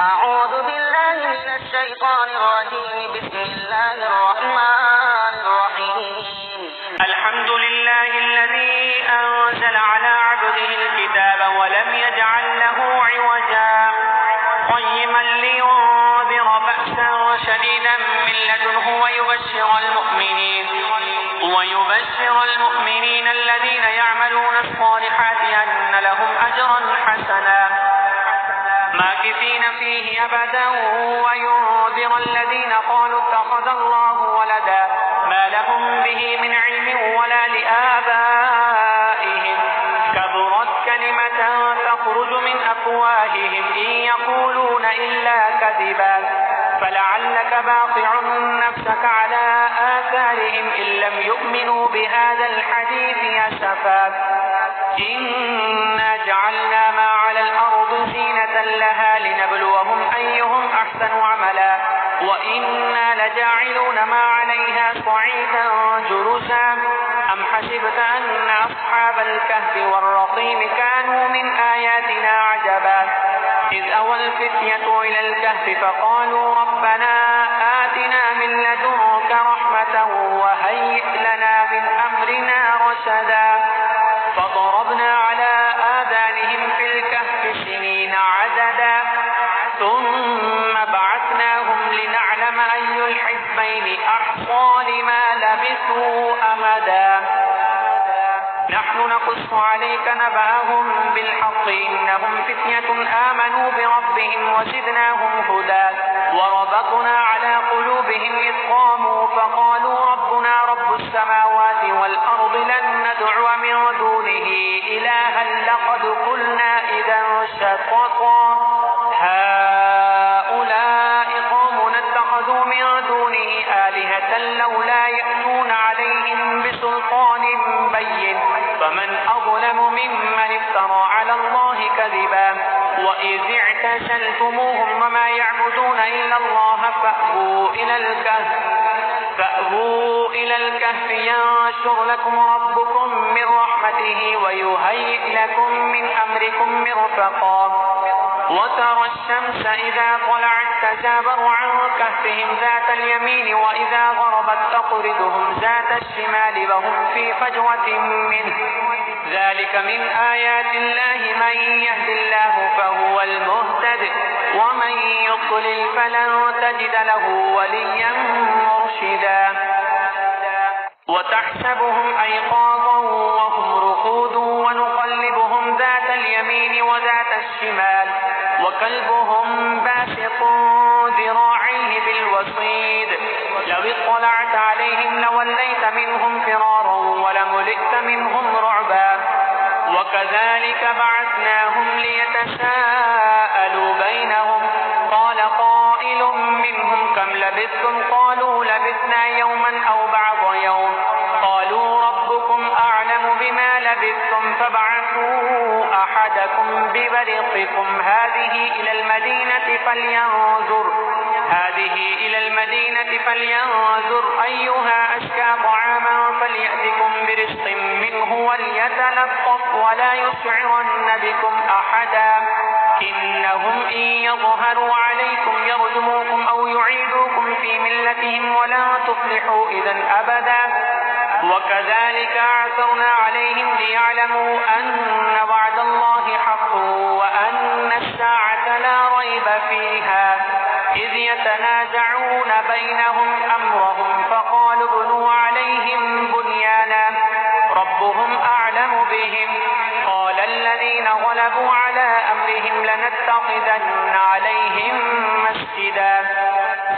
أعوذ بالله من الشيطان الرجيم. بسم الله الرحمن الرحيم. الحمد لله الذي أنزل على عبده الكتاب ولم يجعل له عوجا قيما لينذر بأسا شديدا من لدنه ويبشر المؤمنين الذين يعملون الصالحات أن لهم أجرا حسنا ماكثين فيه أبدا وينذر الذين قالوا اتخذ الله ولدا ما لهم به من علم ولا لآبائهم كبرت كلمة تخرج من أفواههم إن يقولون إلا كذبا فلعلك باقع نفسك على آثارهم إن لم يؤمنوا بهذا الحديث أسفا إنا جعلنا ما على الأرض زينة لها لنبلوهم أيهم أحسن عملا وإنا لجاعلون ما عليها صعيدا جرزا أم حسبت أن أصحاب الكهف والرقيم كانوا من آياتنا عجبا إذ أوى الفتية إلى الكهف فقالوا ربنا آتنا من لدنك رحمة وهيئ لنا من أمرنا رشدا فضربنا على آذانهم في الكهف سنين عددا ثم بعثناهم لنعلم أي الحزبين أحصى لما لبثوا أمدا نحن نقص عليك نبأهم بالحق إنهم فتية آمنوا بربهم وزدناهم هدى وربطنا على قلوبهم إذ قاموا فقالوا ربنا رب السماوات والأرض لن ندعو من دونه إلها لقد قلنا إذا شططا هؤلاء قومنا اتخذوا من دونه آلهة لولا يأتون عليهم بسلطان بين فمن أظلم ممن افترى على الله كذبا وإذ اعتزلتموهم وما يعبدون إلا الله فأووا إلى الكهف ينشر لكم ربكم من رحمته ويهيئ لكم من أمركم مرفقا وترى الشمس إذا طلعت تزاور عن كهفهم ذات اليمين وإذا غربت تقرضهم ذات الشمال وهم في فجوة منه ذلك من آيات الله من يهد الله فهو المهتد ومن يضلل فلن تجد له وليا مرشدا وتحسبهم أيقاظا وهم رقود ونقلبهم ذات اليمين وذات الشمال وكلبهم باسط ذراعيه بالوصيد لو اطلعت عليهم لوليت منهم فرارا ولملئت منهم رعبا وكذلك بعثناهم ليتساءلوا بينهم قال قائل منهم كم لبثتم قالوا لبثنا يوما أو بعض يوم قالوا ربكم أعلم بما لبثتم فابعثوا أحدكم ببرقكم هذه إلى المدينة فلينظر أيها أزكى طعاما فليأتكم برزق منه وليتلطف ولا يشعرن بكم أحدا إنهم إن يظهروا عليكم يرجموكم أو يعيدوكم في ملتهم ولا تفلحوا إذا أبدا وكذلك أعثرنا عليهم ليعلموا أن وعد الله حق وأن الساعة لا ريب فيها إذ يتنازعون بينهم أمرهم فقالوا ابنوا عليهم بنيانا ربهم أعلم بهم قال الذين غلبوا على أمرهم لنتخذن عليهم مسجدا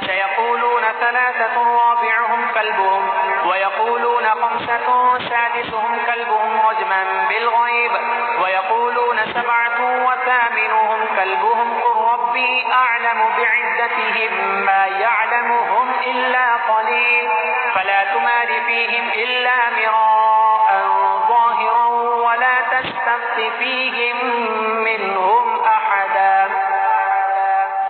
سيقولون ثلاثة رابعهم كلبهم ويقولون خمسة سادسهم كلبهم رجما بالغيب ويقولون سبعة وثامنهم كلبهم قل ربي أعلم بعدتهم ما يعلمهم إلا قليل فلا تمار فيهم إلا مراء ظاهرا ولا تستفت فيهم منهم أحدا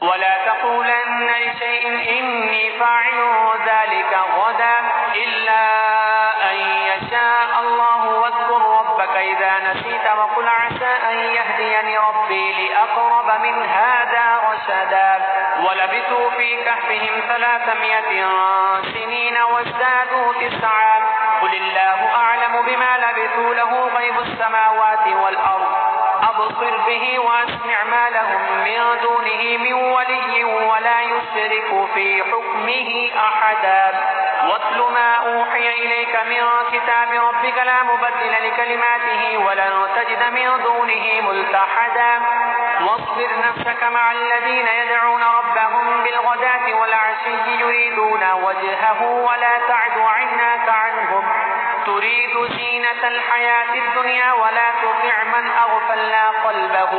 ولا تقولن لشيء إني فاعل ذلك غدا إلا أن يشاء الله واذكر ربك إذا نسيت وقل عسى أن يهديني ربي لأقرب من هذا رشدا أحدا ولبثوا في كهفهم 300 سنين وازدادوا 9 قل الله أعلم بما لبثوا له غيب السماوات والأرض أبصر به وأسمع ما لهم من دونه من ولي ولا يشرك في حكمه أحدا واتل ما أوحي إليك من كتاب ربك لا مبدل لكلماته ولن تجد من دونه ملتحدا واصبر نفسك مع الذين يدعون ربهم بالغداة والعشي يريدون وجهه ولا تعد عيناك عنهم تريد زينة الحياة الدنيا ولا تطع من أغفلنا قلبه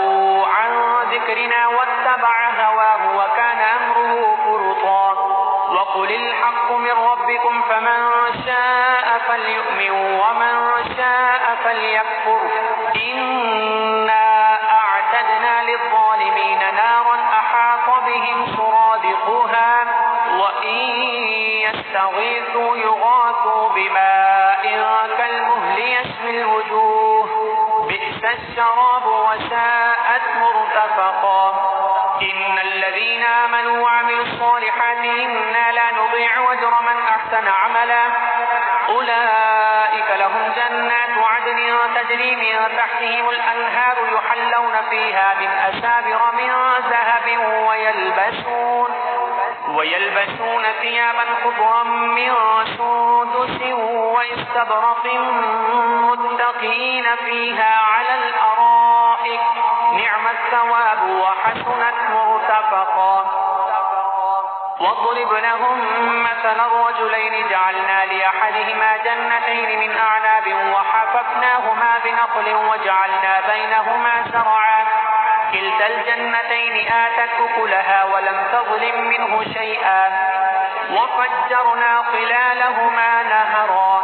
عن ذكرنا واتبع هواه وكان أمره فرطا وقل الحق من ربكم فمن شاء فليؤمن ومن شاء فليكفر إنا أعتدنا للظالمين نارا أحاط بهم سرادقها وإن يستغيثوا يغاثوا بماء كالمهل يشوي الوجوه بئس الشراب وساءت مرتفقا إن الذين آمنوا وعملوا الصالحات إنا لا نضيع أجر من أحسن عملا أولئك لهم جنات عدن تجري من تحتهم الأنهار يحلون فيها من أسابر من ذهب ويلبسون ثيابا خضرا من سندس واستبرق متكئين فيها على الأرائك نعم الثواب وحسنت مرتفقا واضرب لهم مثلا الرجلين جعلنا لأحدهما جنتين من أعناب وحففناهما بنخل وجعلنا بينهما زرعا كلتا الجنتين آتت أكلها ولم تظلم منه شيئا وفجرنا خلالهما نهرا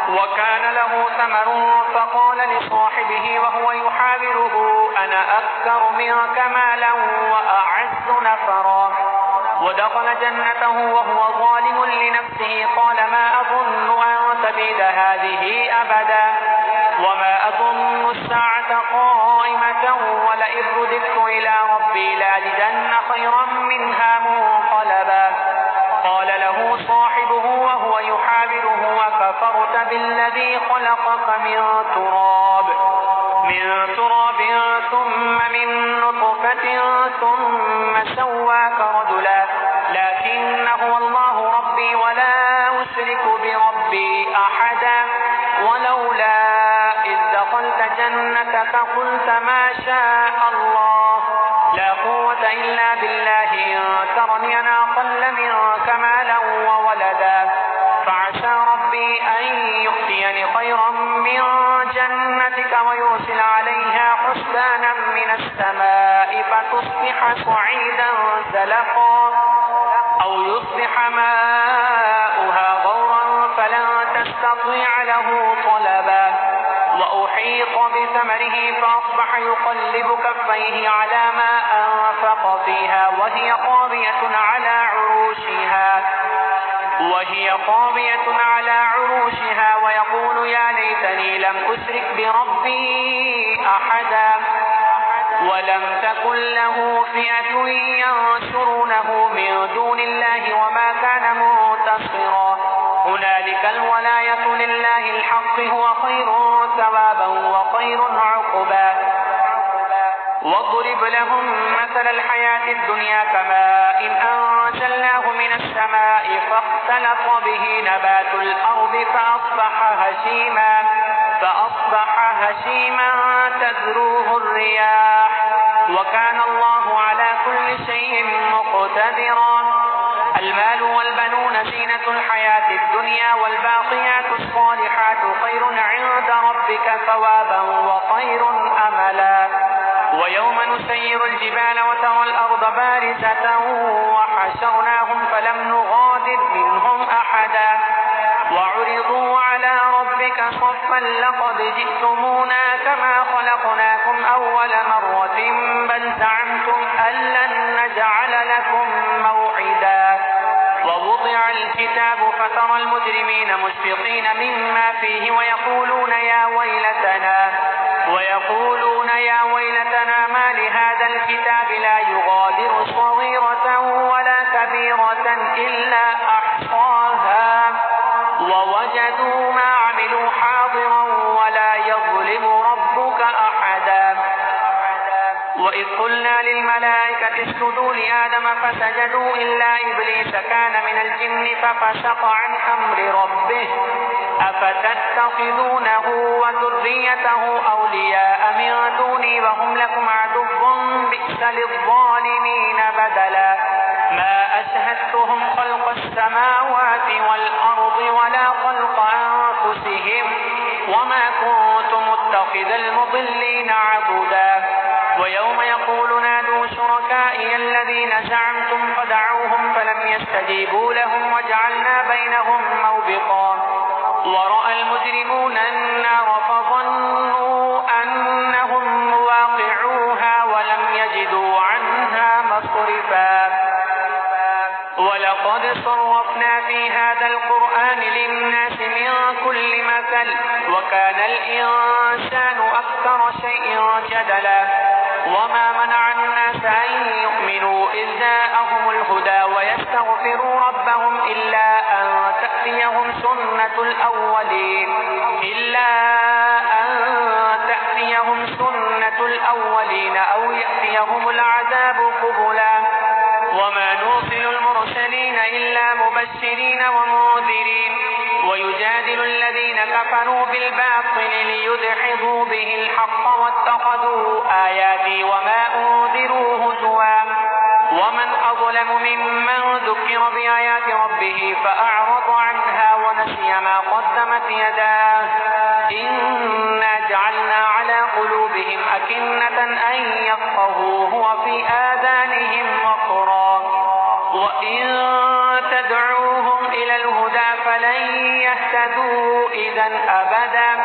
وكان له ثمر فقال لصاحبه وهو يحاوره أنا أكثر منك مالا وأعز نفرا ودخل جنته وهو ظالم لنفسه قال ما أظن أن تبيد هذه أبدا وما أظن الساعة قائمة ولئن رددت إلى ربي لأجدن خيرا منها منقلبا قال له صاحبه وهو يحاوره وكفرت بالذي خلقك من تراب ثم من نطفة ثم سواك رجلا لكن هو الله ربي ولا أشرك بربي أحدا ولولا إذ دخلت جنتك قلت ما شاء الله لا قوة إلا بالله إن ترني أنا أقل منك مالا وولدا فعسى ربي أن يؤتيني خيرا من جنتك ويرسل عليها حسبانا من السماء فتصبح صعيدا زلقا أو يصبح ماؤها غورا فلن تستطيع له طلبا وأحيط بثمره فأصبح يقلب كفيه على ما أنفق فيها وهي خاوية على عروشها ويقول يا ليتني لم أشرك بربي أحدا ولم تكن له فئة ينصرونه من دون الله وما كان منتصرا هنالك الولاية لله الحق هو خير ثوابا وخير عقبا واضرب لهم مثل الحياة الدنيا كماء أنزلناه من السماء فاختلط به نبات الأرض فأصبح هشيما تذروه الرياح وكان الله على كل شيء مقتدرا المال والبنون زينة الحياة الدنيا والباقيات الصالحات خير عند ربك ثوابا وخير أملا ويوم نسير الجبال وترى الأرض بارزة وحشرناهم فلم نغادر منهم أحدا وعرضوا على ربك صفا لقد جئتمونا كما خلقناكم أول مرة بل زعمتم أن لن نجعل لكم موعدا ووضع الكتاب فترى المجرمين مشفقين مما فيه ويقولون يا ويلتنا ما لهذا الكتاب لا يغادر صغيرا وإذ قلنا للملائكة اسجدوا لآدم فسجدوا إلا إبليس كان من الجن ففسق عن أمر ربه أفتتخذونه وذريته أولياء من دوني وهم لكم عدو بئس للظالمين بدلا ما أشهدتهم خلق السماوات والأرض ولا خلق أنفسهم وما كنت متخذ المضلين عضدا ويوم يقول نادوا شركائي الذين زعمتم فدعوهم فلم يستجيبوا لهم وجعلنا بينهم موبقا ورأى المجرمون النار فظنوا أنهم مواقعوها ولم يجدوا عنها مصرفا ولقد صرفنا في هذا القرآن للناس من كل مثل وكان الإنسان أكثر شيء جدلا وما منع الناس أن يؤمنوا إذ جاءهم الهدى ويستغفروا ربهم إلا أن تأتيهم سنة الأولين أو يأتيهم العذاب قبلا وما نرسل المرسلين إلا مبشرين ومنذرين ويجادل الذين كفروا بالباطل ليدحضوا به الحق واتخذوا آياتي وما أنذروا هزوا ومن أظلم ممن ذكر بآيات ربه فأعرض عنها ونسي ما قدمت يداه إنا جعلنا على قلوبهم أكنة أن يفقهوه وفي آذانهم وقرا وإن تدعوهم إلى الهدى فلن يهتدوا إذا أبدا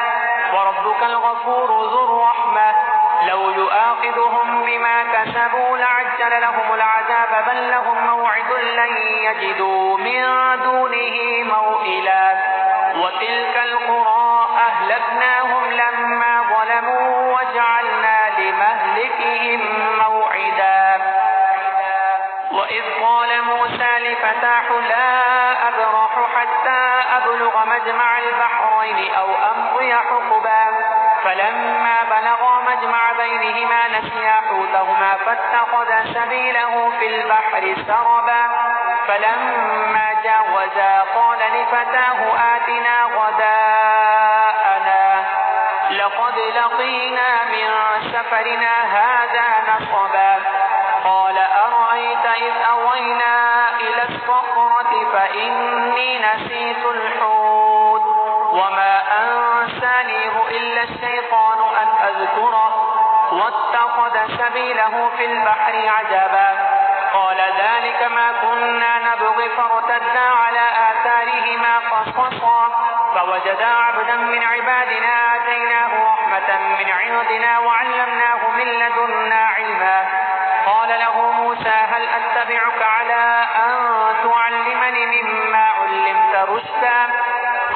وربك الغفور ذو الرحمة لو يؤاخذهم بما كسبوا لعجل لهم العذاب بل لهم موعد لن يجدوا من دونه موئلا وتلك القرى أهلكناهم لما ظلموا وجعلنا لمهلكهم موعدا وإذ قال موسى لفتاه لا أبرح حتى أبلغ مجمع البحرين أو أمضي حقبا فلما بلغا مجمع بينهما نسيا حوتهما فاتخذ سبيله في البحر سربا فلما جاوزا قال لفتاه آتنا غداءنا لقد لقينا من سفرنا هذا نصبا قال أرأيت إذ أوينا إلى الصخرة فإني نسيت الحوت وما أنسانيه إلا الشيطان أن أذكره واتخذ سبيله في البحر عجبا قال ذلك ما كنا نبغي فارتدا على آثارهما قصصا فوجدا عبدا من عبادنا آتيناه رحمة من عندنا وعلمناه من لدنا علما قال له موسى هل أتبعك على أن تعلمني مما علمت رشدا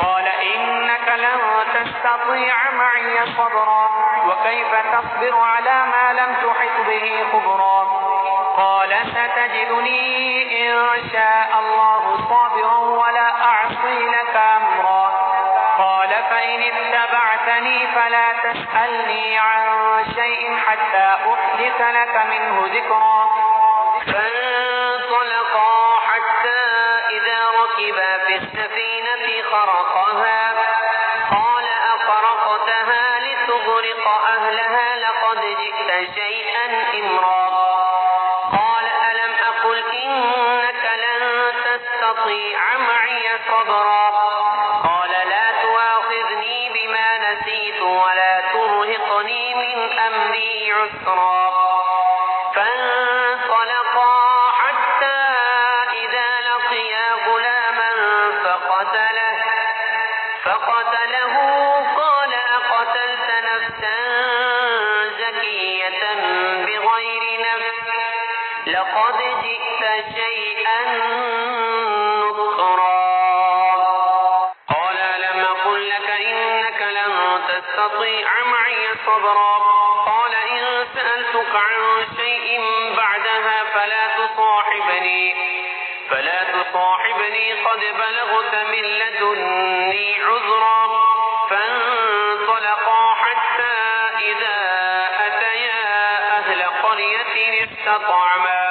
قال إنك لن تستطيع معي صبرا وكيف تصبر على ما لم تحط به خبرا قال ستجدني إن شاء الله صابرا ولا أعصي لك أمرا قال فإن اتبعتني فلا تسألني عن شيء حتى أحدث لك منه ذكرا فانطلقا حتى إذا ركبا في السفينة خرقها قال أخرقتها لتغرق أهلها لقد جئت شيئا إمرا قال ألم أقل إنك لن تستطيع معي صبرا قال لا تؤاخذني بما نسيت ولا ترهقني من أمري عسرا فانطلقا حتى إذا لقيا غلاما فقتله قال أقتلت نفسا زكية بغير نفس لقد جئت شيئا نكرا قال ألم أقل لك إنك لن تستطيع معي صبرا قال إن سألتك عن شيء بعدها فلا تصاحبني قد بلغت من لدني عذرا فانطلقا حتى إذا أتيا أهل قرية استطعما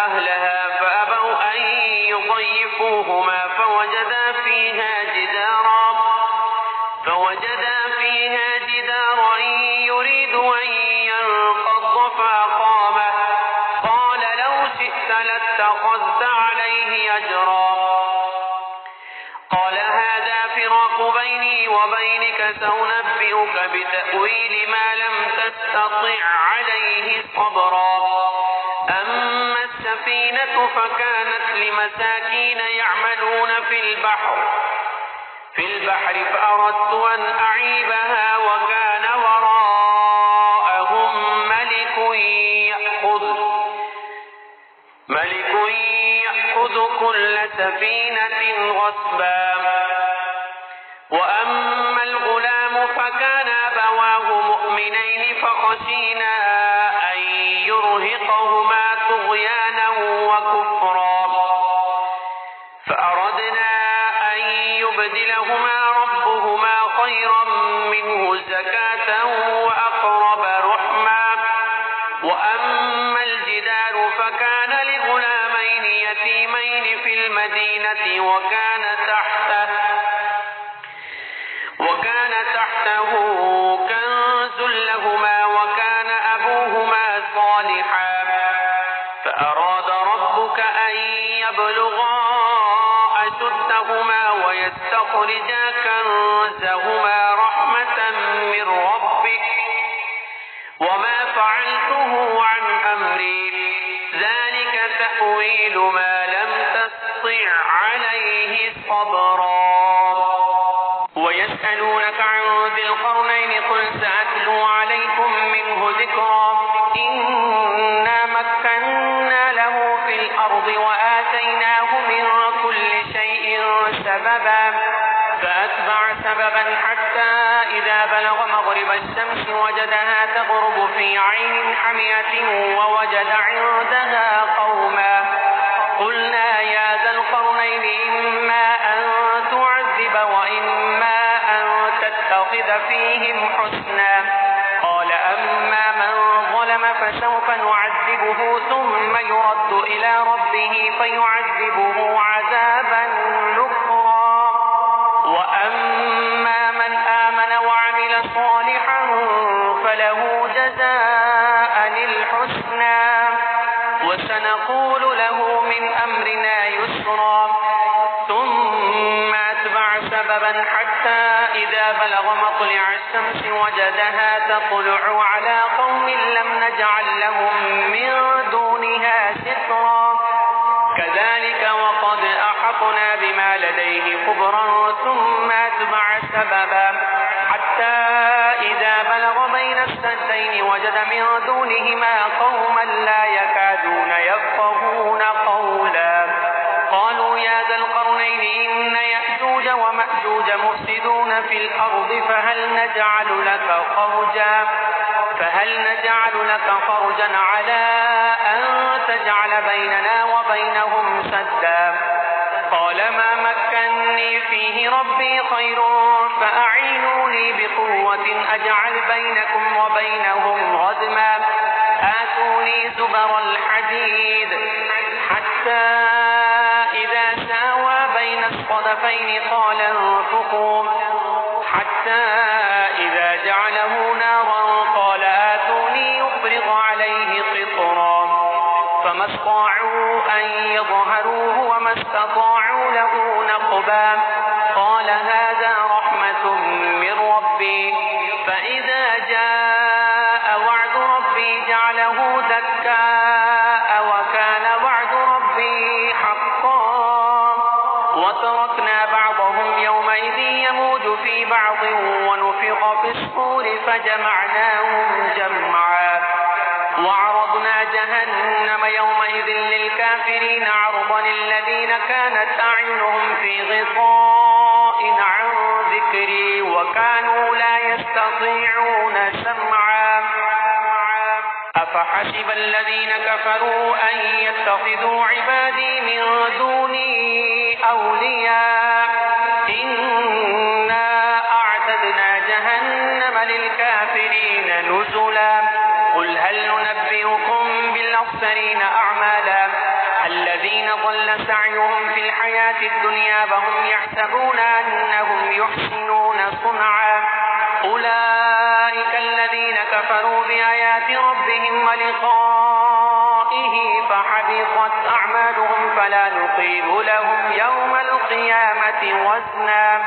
أهلها فأبوا أن يضيفوهما فوجدا فيها جدارا يريد أن ينقض فأقامه قال لو شئت لاتخذت عليه أجرا قال هذا فراق بيني وبينك سأنبئك بتأويل ما لم تستطع عليه صبرا أما السفينة فكانت لمساكين يعملون في البحر فأردت أن أعيبها وكان وراءهم ملك يأخذ كل سفينة غصبا وأما الغلام فكان أبواه مؤمنين فخشينا أن يرهقهما طغيانا وكفرا فأردنا أن يبدلهما ربهما خيرا منه زكاة وأقرب رحما وأما الجدار فكان لغلامين يتيمين في المدينة وكان تحته كنز لهما وكان أبوهما صالحا فأراد ربك أن يبلغا أشدهما ويستخرجا كنزهما رحمة من ربك وما فعلته عن أمري ذلك تأويل ما لم تستطع عليه صبرا ويسألونك عن ذي القرنين قل سأتلو عليكم منه ذكرا إنا مكنا له في الأرض وآتيناه من كل شيء سببا فأتبع سببا حتى إذا بلغ مغرب الشمس وجدها تغرب في عين حمية ووجد عندها قوما قلنا يا ذا القرنين إما أن تعذب وإما أن تتخذ فيهم حسنا قال أما من ظلم فسوف نعذبه ثم يرد إلى ربه فيعذبه عذابا نكرا وأما من آمن وعمل صالحا فله جزاء الحسنى وسنقول له من أمرنا يسرا ثم أتبع سببا حتى إذا بلغ مطلع الشمس وجدها تطلع على قوم لم نجعل لهم من دونها سترا كذلك وقد أحطنا بما لديه خبرا ثم أتبع سببا حتى إذا بلغ بين السدين وجد من دونهما قوما لا يكادون يفقهون قولا قالوا يا ذا القرنين إن يأجوج ومأجوج مفسدون في الأرض فهل نجعل لك خرجا على أن تجعل بيننا وبينهم سدا قال ما مكني فيه ربي خير فأعينوني بقوة أجعل بينكم وبينهم ردما آتوني زبر الحديد حتى إذا ساوى بين الصدفين قال انفخوا حتى إذا جعله نارا قال آتوني يفرغ عليه قطرا فما استطاعوا أن يظهروه وما استطاعوا له نقبا قال هذا رحمة من ربي فإذا جاء وعد ربي جعله دكاء وكان وعد ربي حقا وتركنا بعضهم يومئذ يموج في بعض ونفخ في الصور فجمعناهم جمعا وعرضنا جهنم يومئذ للكافرين عرضا الذين كانت أعينهم في غطاء عن ذكري وكانوا لا يستطيعون سمعا أفحسب الذين كفروا أن يتخذوا عبادي من دوني أولياء إنا أعتدنا جهنم للكافرين نزلا الأخسرين أعمالا الذين ضل سعيهم في الحياة الدنيا وهم يحسبون أنهم يحسنون صنعا أولئك الذين كفروا بآيات ربهم ولقائه فحبطت أعمالهم فلا نقيم لهم يوم القيامة وزنا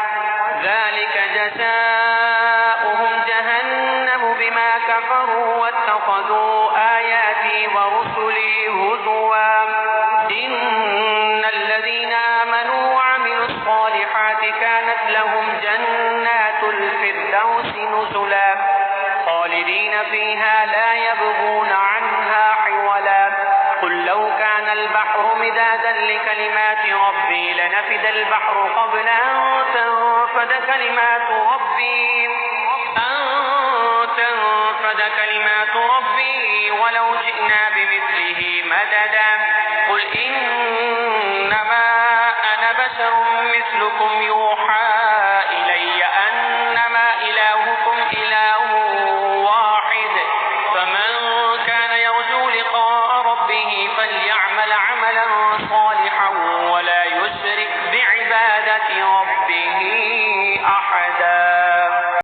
ذلك جزاؤهم جهنم بما كفروا واتخذوا آياتي ورسلي هزوا إن الذين آمنوا وعملوا الصالحات كانت لهم جنات الفردوس نزلا خالدين فيها لا يبغون عنها حولا قل لو كان البحر مدادا لكلمات ربي لنفد البحر قبل أن تنفد كلمات